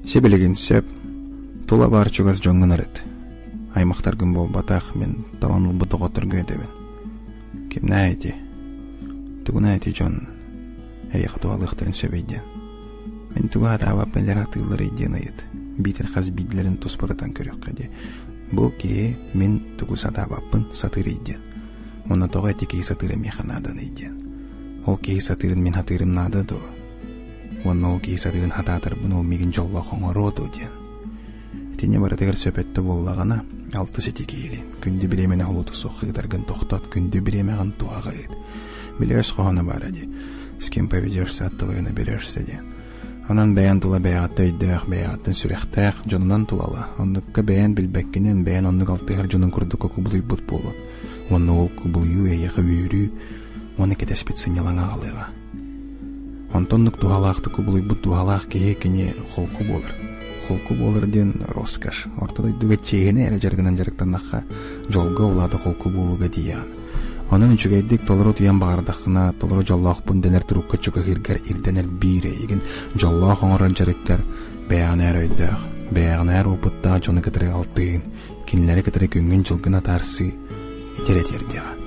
Себелеген сөп, тула бар чугас жоңгынарыт. Аймақтаргын бол батақ мен таланыл бұдық отырғы өдебін. Кем нә әйті? Тугун әйті жон әйіқ туалықтарын сөбейден. Мен туға атабап мәлер атыларейден айыт. Битер қаз бидлерін тұспырытан көрек қаде. Бұл кей мен тугу сатабаппын сатыр eyden. Оны тоға әті кей сатыры механадан eyden. Ол кей сатырын мен хатырым нады ду. Оны ол кей сатырын хататырбын ол меген жолла қоңыру ду ден. Тене баратығыр сөпетті боллағана алты сеті кейлен. Күнді біремен алуды соқығыдарғын тоқтат, күнді біремеған туаға ед. Білес қоғаны бар әде. Скем поведешься аттығыны берерсе ден. Анан бәян тула бәяғатты өйдіғ, бәяғаттын сүрәқтәқ, жонынан тулала. Онныққа бәян білбәккенен бәян оннық алтығыр жонын күрдіққа күбілүй бұт болын. Онны ол күбілዩ әйеқі өйрі, оны кәді специнелаңа алыға. Онтоннық туғалақты күбілүй бұт туғалақ кеге кене қолқы болыр. Қолқы болыр ден роскаш. Ортада дүгі чейгіне әрі жарғынан жарықтанаққа жолға олады қолқы болуға дейян. Onun üçügeydik toluru tuyan bağırdaqına, toluru jallaq bun dener turukka çuka hirgar irdener bire, egin jallaq oңoran jarıkkar beyaner öydaq, beyaner oputta jonu kıtırı altın, kinleri kıtırı küngün çılgına tarsı iter eterdiğa.